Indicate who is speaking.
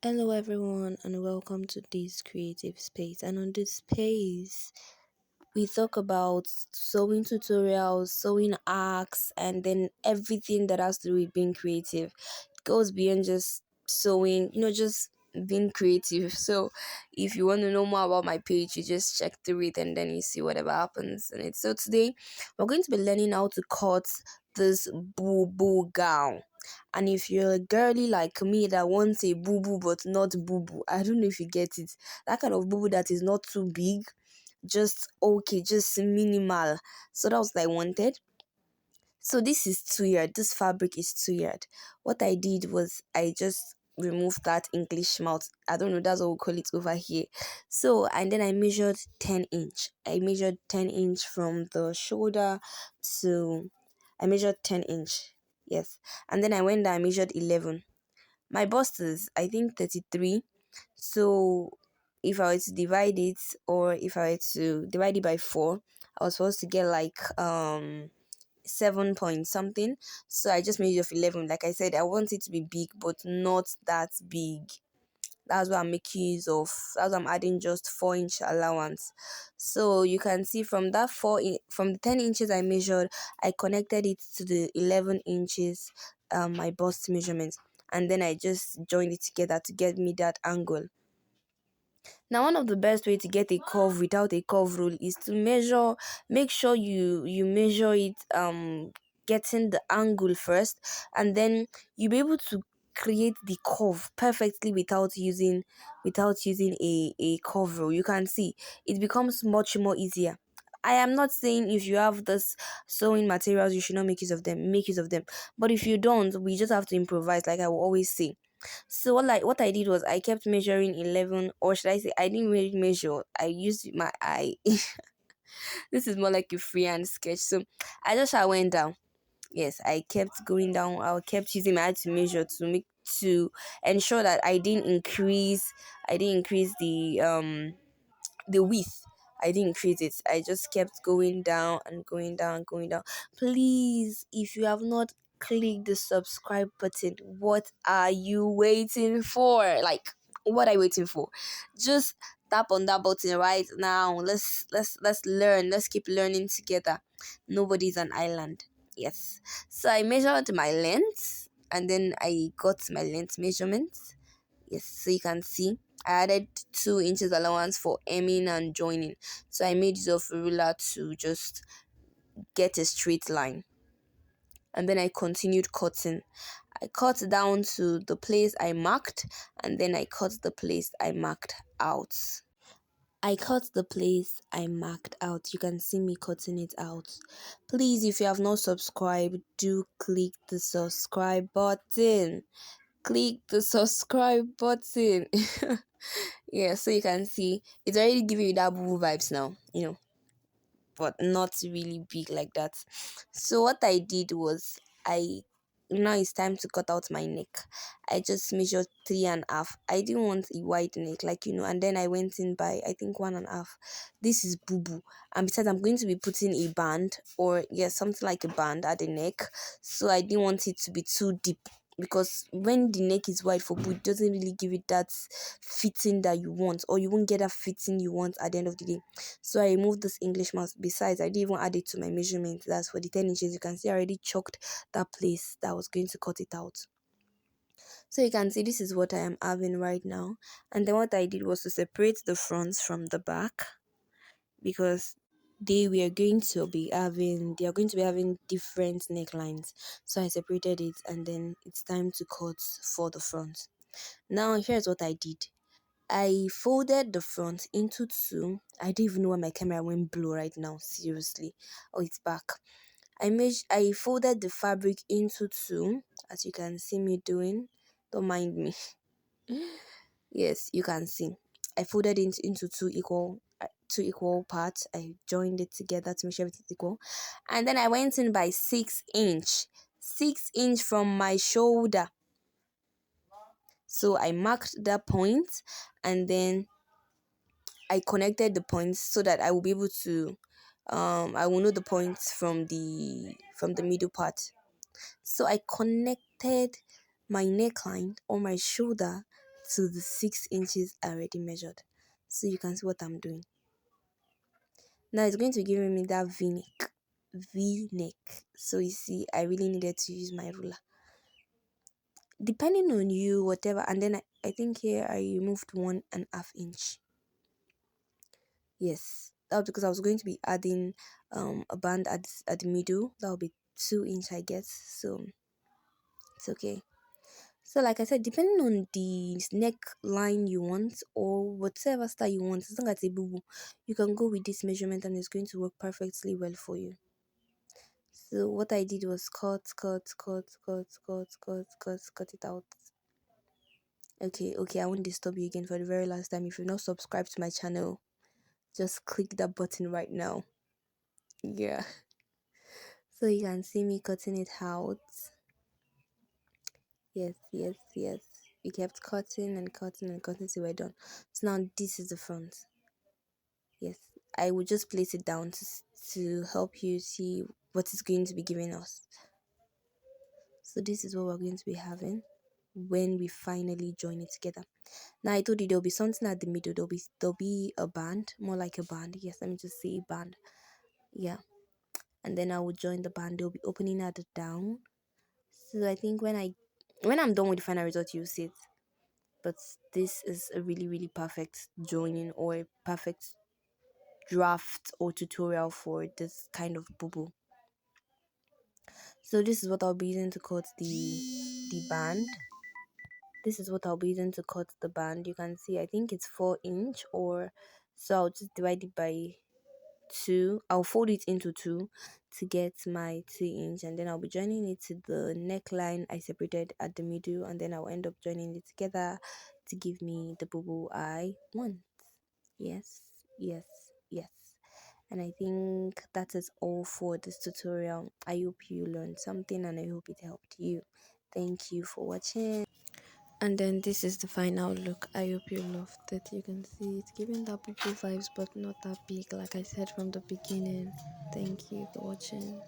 Speaker 1: Hello, everyone, and welcome to this creative space. And on this space, we talk about sewing tutorials, sewing arcs, and then everything that has to do with being creative. It goes beyond just sewing, just being creative. So, if you want to know more about my page, you just check through it and then you see whatever happens in it. So, today we're going to be learning how to cut this bubu gown. And if you're a girly like me that wants a boo boo but not boo boo, I don't know if you get it. That kind of boo boo that is not too big, just okay, just minimal. So that was what I wanted. So this is 2 yard. This fabric is 2 yard. What I did was I just removed that English mouth. I don't know, that's what we call it over here. So and then I measured 10 inch. I measured 10 inch from the shoulder to I measured 10 inch. Yes. And then I went down, I measured 11. My bust is I think 33. So if I were to divide it, or if I were to divide it by 4, I was supposed to get like 7 point something. So I just made it of 11. Like I said, I want it to be big but not that big. That's what I'm making use of. That's why I'm adding just 4 inch allowance. So you can see from that from the 10 inches I measured, I connected it to the 11 inches, my bust measurement, and then I just joined it together to get me that angle. Now, one of the best way to get a curve without a curve rule is to make sure you measure it, getting the angle first, and then you'll be able to create the curve perfectly without using a curve rule. You can see it becomes much more easier. I am not saying if you have this sewing materials you should not make use of them. But if you don't, we just have to improvise, like I will always say. So what I did was I kept measuring 11, or should I say I didn't really measure. I used my eye. This is more like a freehand sketch. So I went down. Yes, I kept going down. I kept using my eye to measure to ensure that I didn't increase the width. I didn't increase it. I just kept going down and going down and going down. Please, if you have not clicked the subscribe button, what are you waiting for? Like, what are you waiting for? Just tap on that button right now. Let's learn. Let's keep learning together. Nobody's an island. Yes. So I measured my length and then I got my length measurements. Yes, so you can see I added 2 inches allowance for hemming and joining. So I made use of a ruler to just get a straight line. And then I continued cutting. I cut down to the place I marked, and then I cut the place I marked out. I cut the place I marked out. You can see me cutting it out. Please, if you have not subscribed, do click the subscribe button. Click the subscribe button. Yeah, so you can see it's already giving you that boo vibes now, but not really big like that. So what I did was I now it's time to cut out my neck. I just measured 3.5. I didn't want a wide neck, and then I went in by I think 1.5. This is boo boo, and besides, I'm going to be putting a band, or something like a band at the neck. So I didn't want it to be too deep, because when the neck is wide for boo, it doesn't really give it that fitting that you want, or you won't get that fitting you want at the end of the day. So I removed this English mouse. Besides, I didn't even add it to my measurement. That's for the 10 inches. You can see I already chalked that place that I was going to cut it out. So you can see this is what I am having right now. And then what I did was to separate the fronts from the back, because they are going to be having different necklines. So I separated it, and then it's time to cut for the front. Now here's what I did. I folded the front into two. I don't even know why my camera went blue right now. Seriously. Oh, it's back. I folded the fabric into two, as you can see me doing. Don't mind me. Yes, you can see. I folded it into two equal parts. I joined it together to make sure everything's equal. And then I went in by 6 inch. 6 inch from my shoulder. So I marked that point, and then I connected the points so that I will be able to I will know the points from the middle part. So I connected my neckline or my shoulder to the 6 inches I already measured. So you can see what I'm doing. Now it's going to give me that V-neck. V-neck. So you see, I really needed to use my ruler. Depending on you, whatever. And then I think here I removed 1.5 inch. Yes, that was because I was going to be adding a band at the middle. That will be 2 inch, I guess. So it's okay. So like I said, depending on the neckline you want or whatever style you want, as long as it's a boo, you can go with this measurement and it's going to work perfectly well for you. So what I did was cut it out. Okay, I won't disturb you again for the very last time. If you've not subscribed to my channel, just click that button right now. Yeah. So you can see me cutting it out. Yes. We kept cutting and cutting and cutting till we're done. So now this is the front. Yes, I will just place it down to help you see what it's going to be giving us. So this is what we're going to be having when we finally join it together. Now I told you there'll be something at the middle. There'll be a band, more like a band. Yes, let me just say band. Yeah, and then I will join the band. They'll be opening at the down. So I think when I'm done with the final result, you'll see it. But this is a really really perfect joining or a perfect draft or tutorial for this kind of bubble. So this is what I'll be using to cut the band. This is what I'll be using to cut the band. You can see I think it's 4 inch, or so I'll just divide it by 2. I'll fold it into 2 to get my 2 inch, and then I'll be joining it to the neckline I separated at the middle, and then I'll end up joining it together to give me the bubble I want. Yes. And I think that is all for this tutorial. I hope you learned something and I hope it helped you. Thank you for watching. And then this is the final look. I hope you loved it. You can see it's giving that purple vibes, but not that big, like I said from the beginning. Thank you for watching.